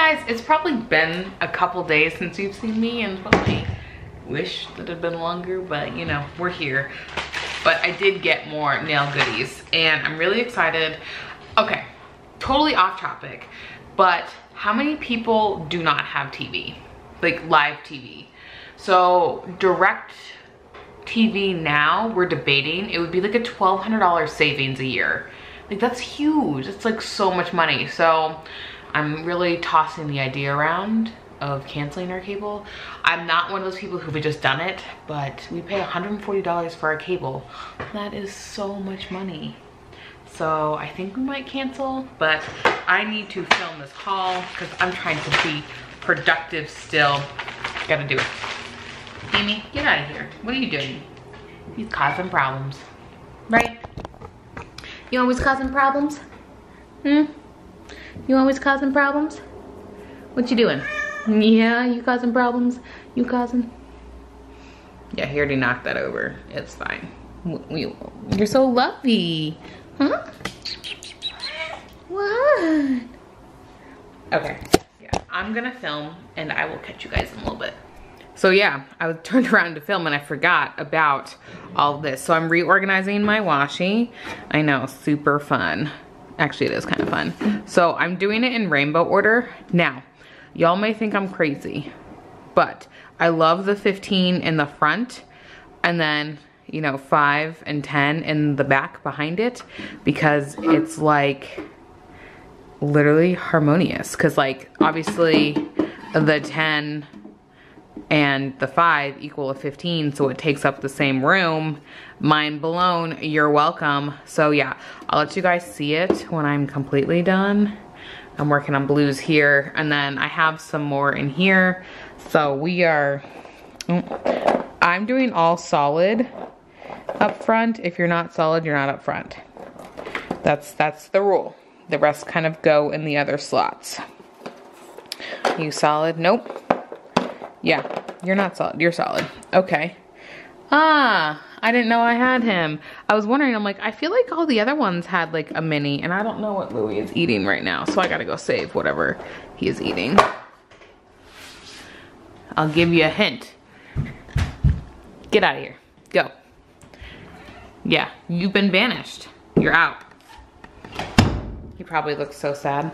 guys, it's probably been a couple days since you've seen me, and probably wish that it had been longer, but you know, we're here. But I did get more nail goodies and I'm really excited. Okay, totally off topic, but how many people do not have TV? Like live TV. So direct TV now, we're debating, it would be like a $1,200 savings a year. Like that's huge, it's like so much money. So I'm really tossing the idea around of canceling our cable. I'm not one of those people who've just done it, but we pay $140 for our cable. That is so much money. So I think we might cancel, but I need to film this haul because I'm trying to be productive still. Gotta do it. Amy, get out of here. What are you doing? He's causing problems, right? You always causing problems? You always causing problems? What you doing? Yeah, you causing problems? You causing? Yeah, he already knocked that over. It's fine. You're so lovely. Huh? What? Okay, yeah, I'm gonna film and I will catch you guys in a little bit. So yeah, I turned around to film and I forgot about all of this. So I'm reorganizing my washi. I know, super fun. Actually, it is kind of fun. So I'm doing it in rainbow order. Now, y'all may think I'm crazy, but I love the 15 in the front and then, you know, 5 and 10 in the back behind it because it's like literally harmonious. Cause like obviously the 10 and the 5 equal a 15, so it takes up the same room. Mind blown, you're welcome. So yeah, I'll let you guys see it when I'm completely done. I'm working on blues here, and then I have some more in here. So we are, I'm doing all solid up front. If you're not solid, you're not up front. That's the rule. The rest kind of go in the other slots. You solid? Nope. Yeah, you're not solid, you're solid. Okay. Ah, I didn't know I had him. I was wondering, I'm like, I feel like all the other ones had like a mini, and I don't know what Louis is eating right now, so I gotta go save whatever he is eating. I'll give you a hint. Get out of here, go. Yeah, you've been banished. You're out. He probably looks so sad.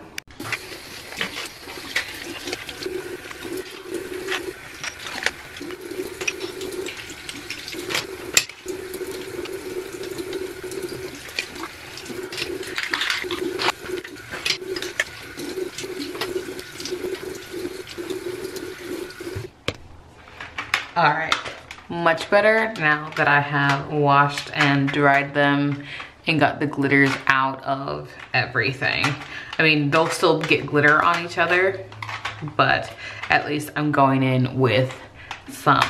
All right, much better now that I have washed and dried them and got the glitters out of everything. I mean, they'll still get glitter on each other, but at least I'm going in with some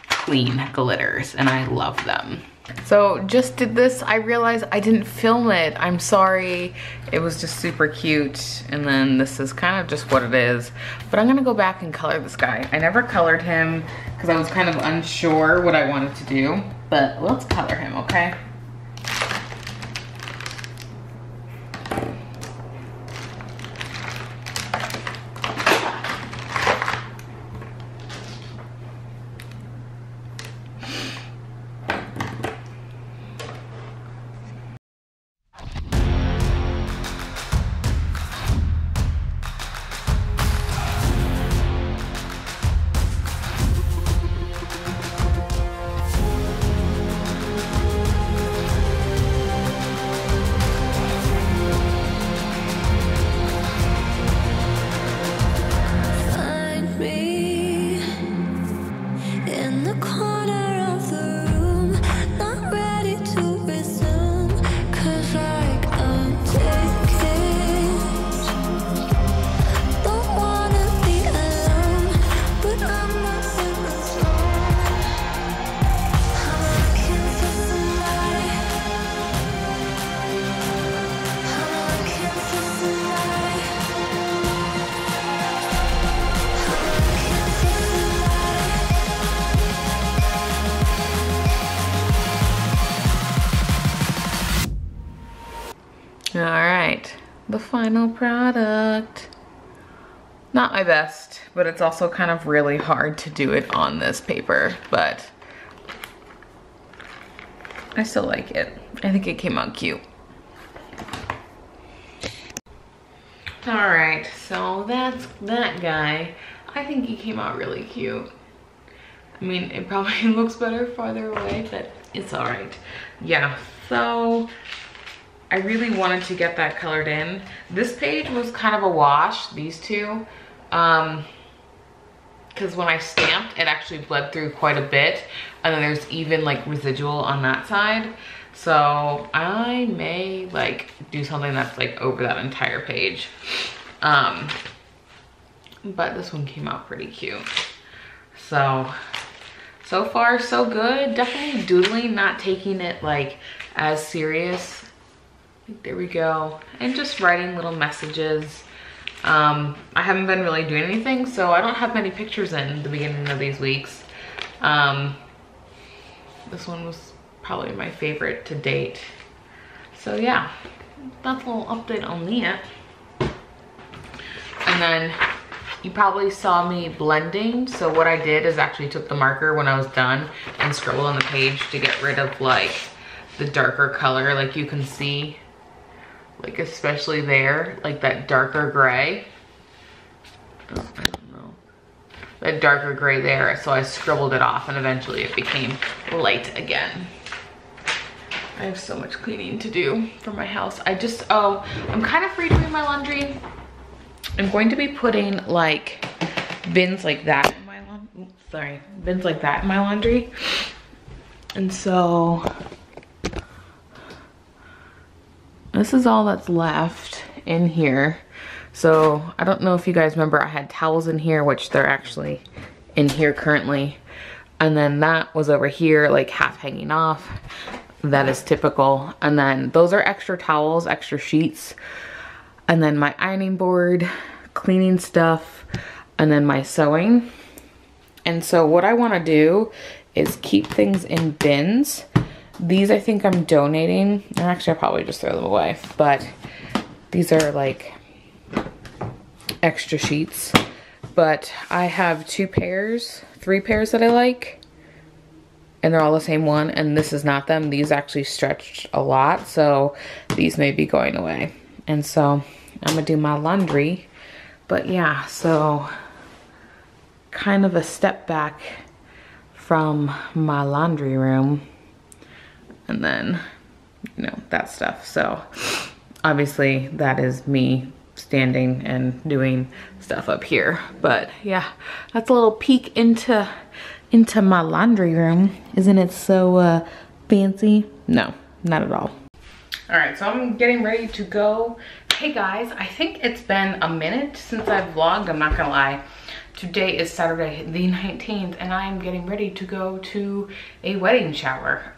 clean glitters and I love them. So just did this, I realized I didn't film it. I'm sorry, it was just super cute. And then this is kind of just what it is. But I'm gonna go back and color this guy. I never colored him because I was kind of unsure what I wanted to do, but let's color him, okay? All right, the final product. Not my best, but it's also kind of really hard to do it on this paper, but I still like it. I think it came out cute. All right, so that's that guy. I think he came out really cute. I mean, it probably looks better farther away, but it's all right. Yeah, so I really wanted to get that colored in. This page was kind of a wash, these two, because when I stamped, it actually bled through quite a bit, and then there's even like residual on that side. So I may like do something that's like over that entire page. But this one came out pretty cute. So far so good. Definitely doodling, not taking it like as serious. There we go. And just writing little messages. I haven't been really doing anything, so I don't have many pictures in the beginning of these weeks. This one was probably my favorite to date. So yeah, that's a little update on that. And then you probably saw me blending. So what I did is actually took the marker when I was done and scribbled on the page to get rid of like the darker color. Like you can see, like especially there, like that darker gray. Oh, I don't know. That darker gray there. So I scribbled it off and eventually it became light again. I have so much cleaning to do for my house. I'm kind of redoing my laundry. I'm going to be putting like bins like that in my laundry. And so this is all that's left in here. So I don't know if you guys remember, I had towels in here, which they're actually in here currently. And then that was over here, like half hanging off. That is typical. And then those are extra towels, extra sheets. And then my ironing board, cleaning stuff, and then my sewing. And so what I want to do is keep things in bins. These I think I'm donating. And actually I'll probably just throw them away. But these are like extra sheets. But I have 3 pairs that I like. And they're all the same one. And this is not them. These actually stretched a lot. So these may be going away. And so I'm gonna do my laundry. But yeah, so kind of a step back from my laundry room. And then, you know, that stuff. So obviously that is me standing and doing stuff up here. But yeah, that's a little peek into my laundry room. Isn't it so fancy? No, not at all. All right, so I'm getting ready to go. Hey guys, I think it's been a minute since I've vlogged, I'm not gonna lie. Today is Saturday the 19th and I'm getting ready to go to a wedding shower.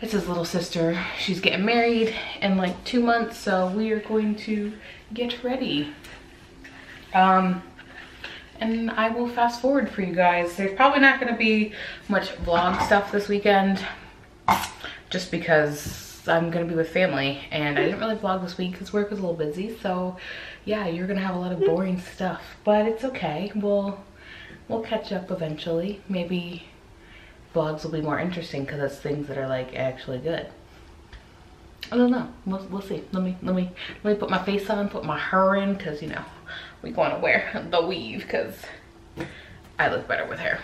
It's his little sister. She's getting married in like 2 months, so we are going to get ready. And I will fast forward for you guys. There's probably not gonna be much vlog stuff this weekend, just because I'm gonna be with family and I didn't really vlog this week because work was a little busy. So yeah, you're gonna have a lot of boring stuff, but it's okay. We'll catch up eventually. Maybe vlogs will be more interesting because it's things that are like actually good. I don't know. We'll see. Let me put my face on, put my hair in, because you know we want to wear the weave because I look better with hair.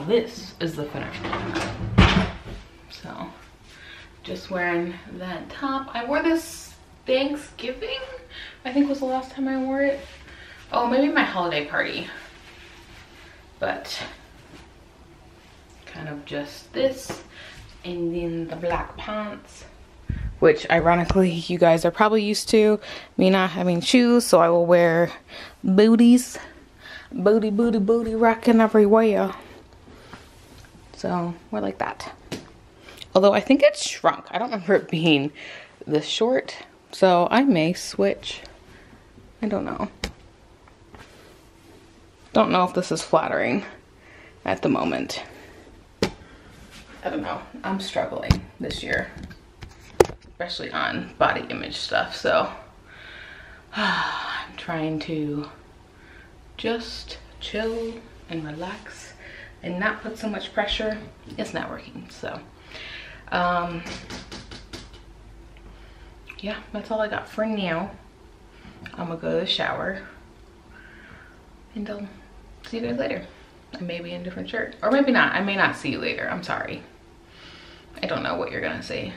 this is the finished look. So just wearing that top. I wore this Thanksgiving, I think was the last time I wore it. Oh, maybe my holiday party. But kind of just this, and then the black pants, which ironically you guys are probably used to me not having shoes, so I will wear booties. Booty, booty, booty rocking everywhere. So we're like that. Although I think it's shrunk. I don't remember it being this short, so I may switch. I don't know. Don't know if this is flattering at the moment. I don't know. I'm struggling this year, especially on body image stuff. So I'm trying to just chill and relax and not put so much pressure. It's not working. So yeah, that's all I got for now. I'm gonna go to the shower and see you guys later. I may be in a different shirt, or maybe not. I may not see you later. I'm sorry. I don't know what you're gonna say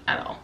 at all.